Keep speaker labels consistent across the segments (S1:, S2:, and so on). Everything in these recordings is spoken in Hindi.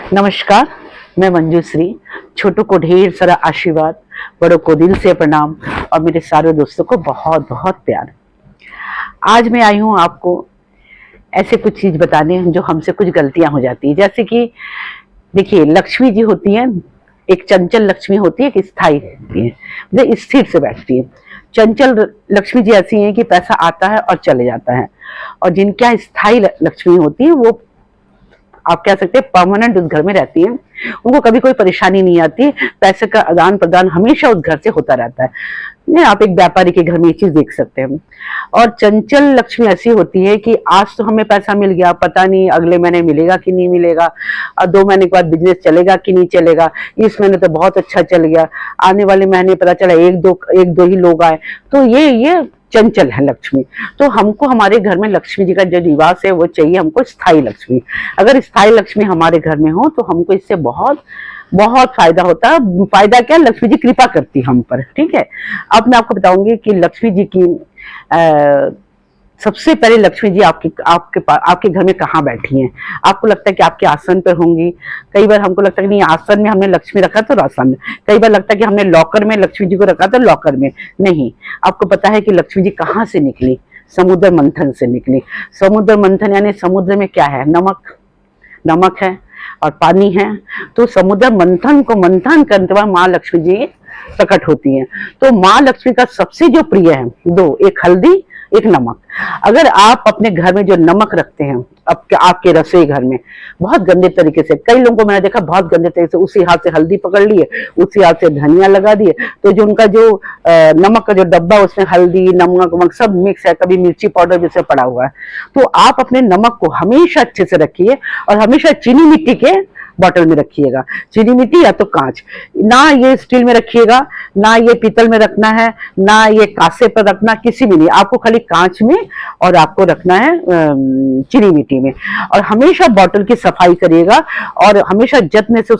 S1: नमस्कार, मैं मंजूश्री। छोटों को ढेर सारा आशीर्वाद, बड़ों को दिल से प्रणाम और मेरे सारे दोस्तों को बहुत बहुत प्यार। आज मैं आई हूँ आपको ऐसे कुछ चीज बताने जो हमसे कुछ गलतियां हो जाती है। जैसे कि देखिए, लक्ष्मी जी होती है, एक चंचल लक्ष्मी होती है, एक स्थायी होती है, मतलब स्थिर से बैठती है। चंचल लक्ष्मी जी ऐसी हैं कि पैसा आता है और चले जाता है, और जिनके यहाँ स्थायी लक्ष्मी होती है वो आप कह सकते हैं परमानेंट उस घर में रहती है। उनको कभी कोई परेशानी नहीं आती, पैसे का आदान प्रदान हमेशा उस घर से होता रहता है। आप एक व्यापारी के घर में ये चीज देख सकते हैं। और चंचल लक्ष्मी ऐसी होती है कि आज तो हमें पैसा मिल गया, पता नहीं अगले महीने मिलेगा कि नहीं मिलेगा, और 2 महीने के बाद बिजनेस चलेगा कि नहीं चलेगा। इस महीने तो बहुत अच्छा चल गया, आने वाले महीने पता चला एक दो ही लोग आए। तो ये चंचल है लक्ष्मी। तो हमको हमारे घर में लक्ष्मी जी का जो निवास है वो चाहिए हमको स्थायी लक्ष्मी। अगर स्थायी लक्ष्मी हमारे घर में हो तो हमको इससे बहुत बहुत फायदा होता है। फायदा क्या, लक्ष्मी जी कृपा करती है हम पर। ठीक है, अब मैं आपको बताऊंगी कि लक्ष्मी जी की सबसे पहले लक्ष्मी जी आपके घर में कहाँ बैठी हैं। आपको लगता है कि आपके आसन पर होंगी। कई बार हमको लगता है कि नहीं, आसन में हमने लक्ष्मी रखा तो आसन में। कई बार लगता है कि हमने लॉकर में लक्ष्मी जी को रखा तो लॉकर में। नहीं, आपको पता है कि लक्ष्मी जी कहाँ से निकली? समुद्र मंथन से निकली। समुद्र मंथन यानी समुद्र में क्या है? नमक है और पानी है। तो समुद्र मंथन को मंथन करने के बाद माँ लक्ष्मी जी प्रकट होती हैं। तो माँ लक्ष्मी का सबसे जो प्रिय है दो, एक हल्दी, एक नमक। अगर आप अपने घर में जो नमक रखते हैं आपके रसोई घर में बहुत गंदे तरीके से, कई लोगों को मैंने देखा बहुत गंदे तरीके से उसी हाथ से हल्दी पकड़ लिए, उसी हाथ से धनिया लगा दिए, तो जो उनका जो नमक का जो डब्बा उसमें हल्दी नमक वमक सब मिक्स है, कभी मिर्ची पाउडर जैसे पड़ा हुआ है। तो आप अपने नमक को हमेशा अच्छे से रखिए और हमेशा चीनी मिट्टी के बॉटल में रखिएगा। चीनी मिट्टी या तो कांच, ना ये स्टील में रखिएगा, ना ये पीतल में रखना है, ना ये कांसे पर रखना, किसी में नहीं। आपको खाली कांच में और आपको रखना है चीनी मिट्टी में। और हमेशा बॉटल की सफाई करिएगा और हमेशा जत्न से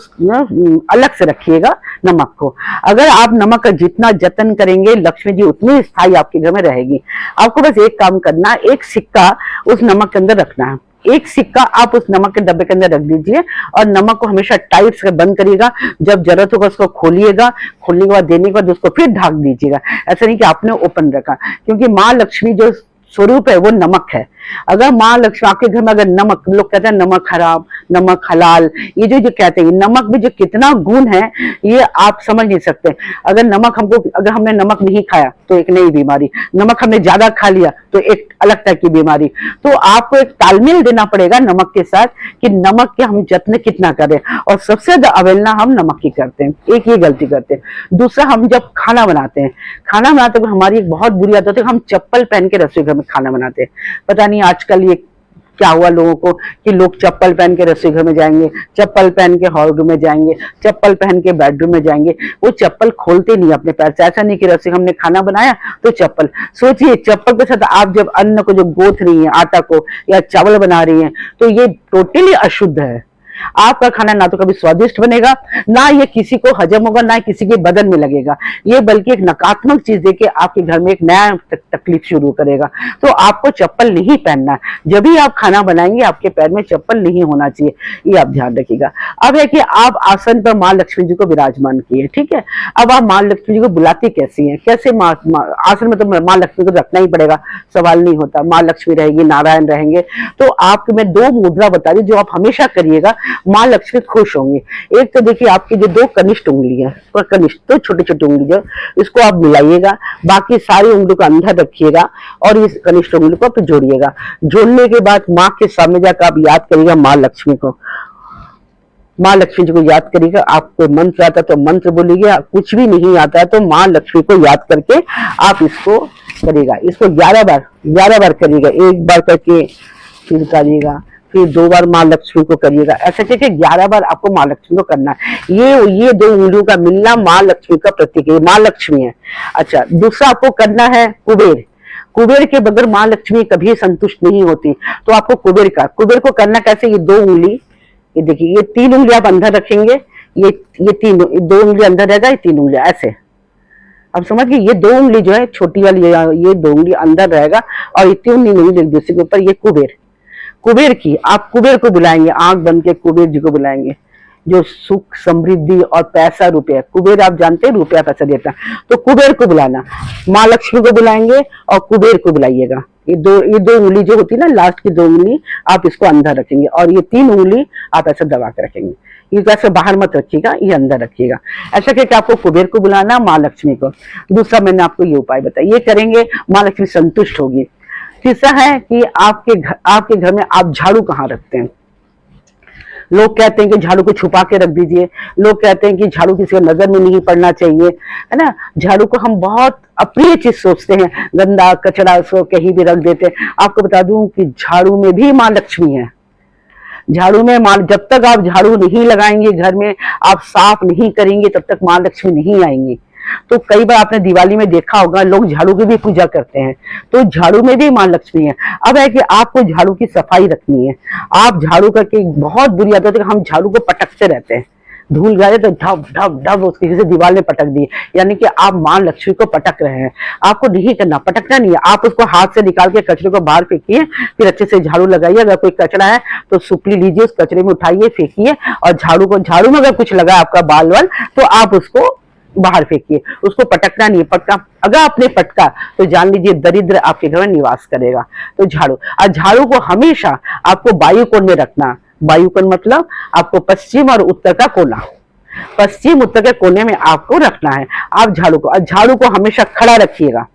S1: अलग से रखिएगा नमक को। अगर आप नमक का जितना जतन करेंगे लक्ष्मी जी उतनी स्थायी आपके घर में रहेगी। आपको बस एक काम करना, एक सिक्का उस नमक के अंदर रखना है। एक सिक्का आप उस नमक के डब्बे के अंदर रख दीजिए और नमक को हमेशा टाइट से बंद करिएगा। जब जरूरत होगा उसको खोलिएगा, खोलने के बाद देने के बाद उसको फिर ढक दीजिएगा। ऐसा नहीं कि आपने ओपन रखा, क्योंकि माँ लक्ष्मी जो स्वरूप है वो नमक है। अगर माँ लक्ष्मी आपके घर में अगर नमक, लोग कहते हैं नमक हराम, नमक हलाल, ये जो कहते हैं नमक में जो कितना गुण है ये आप समझ नहीं सकते। अगर हमने नमक नहीं खाया तो एक नई बीमारी, नमक हमने ज्यादा खा लिया तो एक अलग तरह की बीमारी। तो आपको एक तालमेल देना पड़ेगा नमक के साथ कि नमक के हम जतन कितना करें। और सबसे ज्यादा अवहेलना हम नमक की करते हैं, एक ये गलती करते हैं। दूसरा, हम जब खाना बनाते हैं हमारी एक बहुत बुरी आदत है, हम चप्पल पहन के रसोई घर में खाना बनाते हैं। पता नहीं आजकल ये क्या हुआ लोगों को कि लोग चप्पल पहन के रसोई घर में जाएंगे, चप्पल पहन के हॉल रूम में जाएंगे, चप्पल पहन के बेडरूम में जाएंगे। वो चप्पल खोलते नहीं अपने पैर से। ऐसा नहीं कि रसोई हमने खाना बनाया तो चप्पल। सोचिए, चप्पल के साथ आप जब अन्न को जो गोथ रही हैं, आटा को या चावल बना रही हैं, तो ये टोटली अशुद्ध है। आपका खाना ना तो कभी स्वादिष्ट बनेगा, ना ये किसी को हजम होगा, ना किसी के बदन में लगेगा। ये बल्कि एक नकारात्मक चीज देके आपके घर में एक नया तकलीफ शुरू करेगा। तो आपको चप्पल नहीं पहनना है। जब भी आप खाना बनाएंगे आपके पैर में चप्पल नहीं होना चाहिए, ये आप ध्यान रखिएगा। अब है कि आप आसन पर माँ लक्ष्मी जी को विराजमान किए, ठीक है। अब आप माँ लक्ष्मी जी को बुलाती कैसी है, कैसे आसन में तो माँ लक्ष्मी को रखना ही पड़ेगा, सवाल नहीं होता। माँ लक्ष्मी रहेगी, नारायण रहेंगे। तो आप मैं 2 मुद्रा बता दी जो आप हमेशा करिएगा, माँ लक्ष्मी खुश होंगी। एक तो देखिए आपकी जो 2 कनिष्ठ उंगली है, कनिष्ठ तो छोटी छोटी उंगली जो, इसको आप मिलाइएगा, बाकी सारी उंगली को अंदर रखिएगा और इस कनिष्ठ उंगली को आप जोड़िएगा। जोड़ने के बाद माँ के सामने जाकर आप याद करिएगा माँ लक्ष्मी को। माँ लक्ष्मी जी को याद करिएगा। आपको मंत्र आता है तो मंत्र बोलिएगा, कुछ भी नहीं आता है तो माँ लक्ष्मी को याद करके आप इसको करिएगा। इसको 11 बार करिएगा। एक बार करके फिर करिएगा, फिर 2 बार माँ लक्ष्मी को करिएगा। ऐसा करके 11 बार आपको माँ लक्ष्मी को करना है। ये 2 उंगलियों का मिलना माँ लक्ष्मी का प्रतीक है, माँ लक्ष्मी है। अच्छा, दूसरा आपको करना है कुबेर के बगैर माँ लक्ष्मी कभी संतुष्ट नहीं होती। तो आपको कुबेर को करना कैसे? ये 2 उंगली, ये देखिए, ये 3 उंगली आप अंदर रखेंगे, ये 2 उंगली अंदर रहेगा, ये 3 उंगली ऐसे। अब समझ गए, ये 2 उंगली जो है छोटी वाली, ये 2 उंगली अंदर रहेगा और ये 3 उंगली एक दूसरे के ऊपर। ये कुबेर की, आप कुबेर को बुलाएंगे, आंख बंद के कुबेर जी को बुलाएंगे। जो सुख समृद्धि और पैसा रुपया, कुबेर आप जानते हैं रुपया पैसा देता है, तो कुबेर को बुलाना, माँ लक्ष्मी को बुलाएंगे और कुबेर को बुलाइएगा। ये दो उंगली जो होती है ना, लास्ट की 2 उंगली आप इसको अंदर रखेंगे और ये 3 उंगली आप ऐसे दबा के रखेंगे। ये कैसे बाहर मत रखिएगा, ये अंदर रखिएगा। ऐसा करके आपको कुबेर को बुलाना, माँ लक्ष्मी को। दूसरा मैंने आपको ये उपाय बताया, ये करेंगे माँ लक्ष्मी संतुष्ट होगी। तीसरा है कि आपके घर में आप झाड़ू कहाँ रखते हैं। लोग कहते हैं कि झाड़ू को छुपा के रख दीजिए, लोग कहते हैं कि झाड़ू किसी को नजर में नहीं पड़ना चाहिए, है ना। झाड़ू को हम बहुत अप्रिय चीज सोचते हैं, गंदा कचरा उसको कहीं भी रख देते हैं। आपको बता दूं कि झाड़ू में भी माँ लक्ष्मी है। झाड़ू में माँ, जब तक आप झाड़ू नहीं लगाएंगे घर में, आप साफ नहीं करेंगे, तब तक माँ लक्ष्मी नहीं आएंगी। तो कई बार आपने दिवाली में देखा होगा लोग झाड़ू की भी पूजा करते हैं, तो झाड़ू में भी माँ लक्ष्मी है। अब है कि आपको झाड़ू की सफाई रखनी है। आप झाड़ू करके, बहुत बुरी आदत है कि हम झाड़ू को पटकते रहते हैं, धूल गए तो ढब ढब ढब उसकी जैसे दीवार में पटक दिए, यानी कि आप माँ लक्ष्मी को पटक रहे हैं। आपको नहीं करना, पटकना नहीं है। आप उसको हाथ से निकाल के कचरे को बाहर फेंकिए, फिर अच्छे से झाड़ू लगाइए। अगर कोई कचरा है तो सुपली लीजिए, उस कचरे में उठाइए, फेंकिए, और झाड़ू में अगर कुछ लगा आपका बाल वाल तो आप उसको बाहर फेंकिए। उसको पटकना नहीं है। पटका, अगर आपने पटका तो जान लीजिए दरिद्र आपके घर में निवास करेगा। तो झाड़ू को हमेशा आपको वायु कोण में रखना। वायु कोण मतलब आपको पश्चिम और उत्तर का कोना, पश्चिम उत्तर के कोने में आपको रखना है आप झाड़ू को हमेशा खड़ा रखिएगा,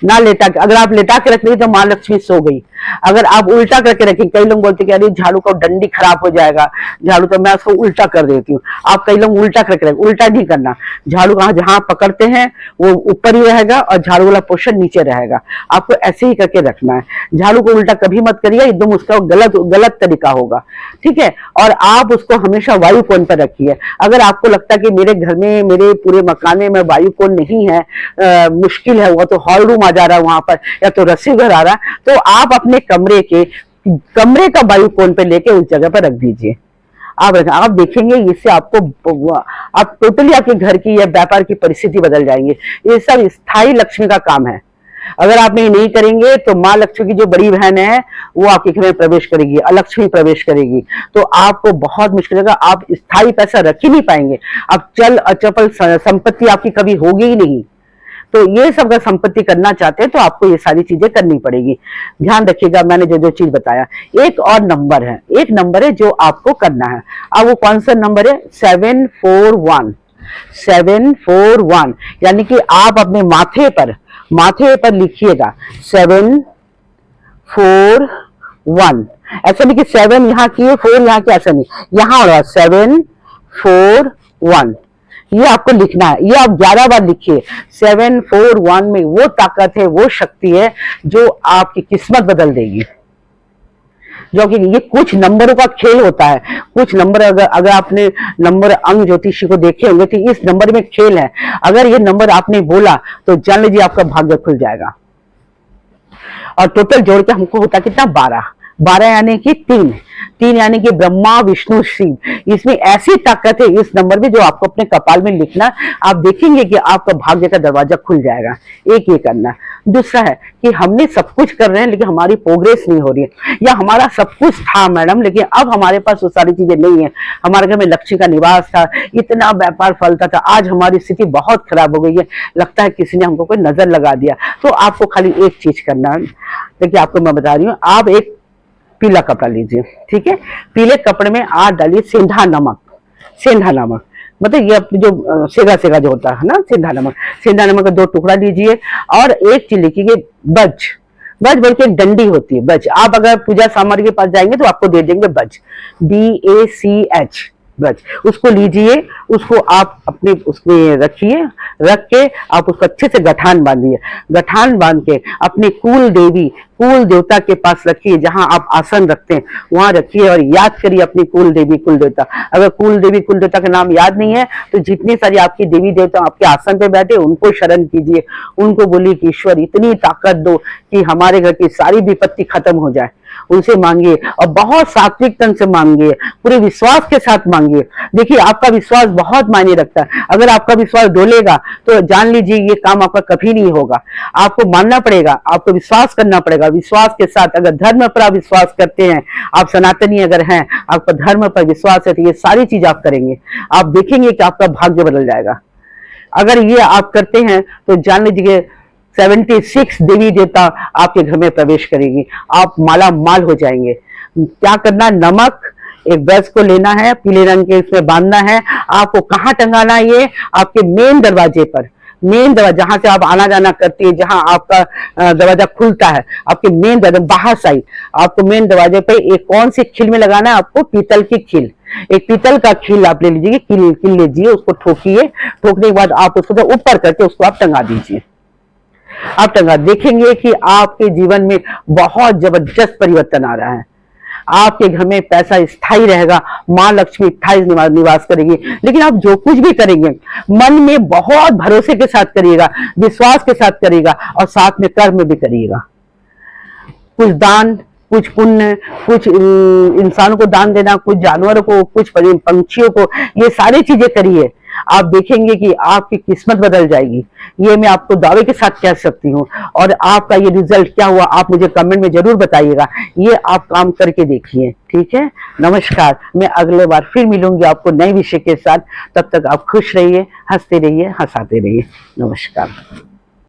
S1: ना लेटा के। अगर आप लेटा के रख लेंगे तो माँ लक्ष्मी सो गई। अगर आप उल्टा करके रखेंगे, कई लोग बोलते हैं कि अरे झाड़ू का डंडी खराब हो जाएगा, झाड़ू तो मैं उसको उल्टा कर देती हूँ। आप कई लोग उल्टा करके रखें, उल्टा नहीं करना। झाड़ू का जहां पकड़ते हैं वो ऊपर ही रहेगा और झाड़ू वाला पोर्शन नीचे रहेगा। आपको ऐसे ही करके रखना है। झाड़ू को उल्टा कभी मत करिए, एकदम उसका गलत तरीका होगा, ठीक है। और आप उसको हमेशा वायु कोण पर रखिए। अगर आपको लगता है कि मेरे घर में, मेरे पूरे मकान में वायु कोण नहीं है, मुश्किल है, वो तो हॉल रूम आ जा रहा है वहां पर, या तो रस्सी घर आ रहा है, तो आप अपने कमरे का वायु कोण पे लेके उस जगह पर रख दीजिए। आप देखेंगे इससे आपको, आप टोटली आपके घर की या व्यापार की परिस्थिति बदल जाएंगे। ये सब स्थायी लक्ष्मी का काम है। अगर आप ये नहीं करेंगे तो माँ लक्ष्मी की जो बड़ी बहन है वो आपके घर में प्रवेश करेगी, अलक्ष्मी प्रवेश करेगी, तो आपको बहुत मुश्किल होगा। आप स्थायी पैसा रख ही नहीं पाएंगे। आप चल अचपल संपत्ति आपकी कभी होगी ही नहीं। तो ये सब अगर संपत्ति करना चाहते हैं तो आपको ये सारी चीजें करनी पड़ेगी। ध्यान रखिएगा मैंने जो जो चीज बताया। एक और नंबर है, एक नंबर है जो आपको करना है। अब वो कौन सा नंबर है? 741। 741 यानी कि आप अपने माथे पर लिखिएगा 741। ऐसा नहीं कि 7 यहाँ किए 4 यहाँ किए, ऐसा नहीं, यहाँ और 741 ये आपको लिखना है। ये आप 11 बार लिखिए। 741 में वो ताकत है, वो शक्ति है जो आपकी किस्मत बदल देगी। जो कि ये कुछ नंबरों का खेल होता है। कुछ नंबर अगर आपने नंबर अंग ज्योतिषी को देखे होंगे तो इस नंबर में खेल है। अगर ये नंबर आपने बोला तो जान लीजिए आपका भाग्य खुल जाएगा। और टोटल जोड़ के हमको होता कितना? 12 यानी कि 3 यानी कि ब्रह्मा विष्णु शिव। इसमें ऐसी ताकत है इस नंबर में जो आपको अपने कपाल में लिखना। आप देखेंगे कि आपका भाग्य का दरवाजा खुल जाएगा। एक ये करना। दूसरा है कि हमने सब कुछ कर रहे हैं लेकिन हमारी प्रोग्रेस नहीं हो रही है, या हमारा सब कुछ था मैडम लेकिन अब हमारे पास वो सारी चीजें नहीं है। हमारे घर में लक्ष्मी का निवास था, इतना व्यापार फलता था, आज हमारी स्थिति बहुत खराब हो गई है, लगता है किसी ने हमको कोई नजर लगा दिया। तो आपको खाली एक चीज करना है। देखिए आपको मैं बता रही हूँ, आप एक पीला कपड़ा लीजिए, ठीक है। पीले कपड़े में आप डालिए सेंधा नमक। मतलब ये जो सेगा जो होता है ना, सेंधा नमक का 2 टुकड़ा लीजिए। और एक चीज लिखिए बज बोल के एक डंडी होती है, बज। आप अगर पूजा सामग्री के पास जाएंगे तो आपको दे देंगे बज, BACH बज। उसको लीजिए, उसको आप अपने उसमें रखिए, रख के आप उसको अच्छे से गठान बांधिए। गठान बांध के अपने कुल देवता के पास रखिए, जहां आप आसन रखते हैं वहां रखिए और याद करिए अपनी कुल देवता। अगर कुल देवता का नाम याद नहीं है तो जितनी सारी आपकी देवी देवता आपके आसन पे बैठे उनको शरण कीजिए। उनको बोलिए कि ईश्वर इतनी ताकत दो कि हमारे घर की सारी विपत्ति खत्म हो जाए। उनसे मांगिए और बहुत सात्विक तन से मांगिए, पूरे विश्वास के साथ मांगिए। देखिए आपका विश्वास बहुत मायने रखता है। अगर आपका विश्वास डोलेगा तो जान लीजिए ये काम आपका कभी नहीं होगा। आपको मानना पड़ेगा, आपको विश्वास करना पड़ेगा। विश्वास के साथ अगर धर्म पर आप विश्वास करते हैं, आप सनातनी अगर हैं, आपका धर्म पर विश्वास है, तो ये सारी चीज आप करेंगे, आप देखेंगे कि आपका भाग्य बदल जाएगा। अगर ये आप करते हैं तो जान लीजिए 76 देवी देवता आपके घर में प्रवेश करेगी, आप माला माल हो जाएंगे। क्या करना, नमक एक ब्रश को लेना है, पीले रंग के इसमें बांधना है। आपको कहाँ टंगाना है, ये आपके मेन दरवाजे पर, मेन दरवाजा जहां से आप आना जाना करती है, जहां आपका दरवाजा खुलता है, आपके मेन दरवाजा बाहर साइड, आपको मेन दरवाजे पे एक कौन सी खिल में लगाना है, आपको पीतल की खिल, एक पीतल का खिल आप ले लीजिए, खिल लीजिए, उसको ठोकिए, ठोकने के बाद आप उसको ऊपर करके उसको आप टंगा दीजिए। आप टंगा, देखेंगे कि आपके जीवन में बहुत जबरदस्त परिवर्तन आ रहा है। आपके घर में पैसा स्थायी रहेगा, माँ लक्ष्मी स्थायी निवास करेगी। लेकिन आप जो कुछ भी करेंगे मन में बहुत भरोसे के साथ करिएगा, विश्वास के साथ करिएगा और साथ में कर्म भी करिएगा। कुछ दान, कुछ पुण्य, कुछ इंसानों को दान देना, कुछ जानवरों को, कुछ पंछियों को, ये सारी चीजें करिए। आप देखेंगे कि आपकी किस्मत बदल जाएगी, ये मैं आपको दावे के साथ कह सकती हूँ। और आपका ये रिजल्ट क्या हुआ आप मुझे कमेंट में जरूर बताइएगा। ये आप काम करके देखिए, ठीक है। नमस्कार, मैं अगले बार फिर मिलूंगी आपको नए विषय के साथ। तब तक आप खुश रहिए, हंसते रहिए, हंसाते रहिए। नमस्कार।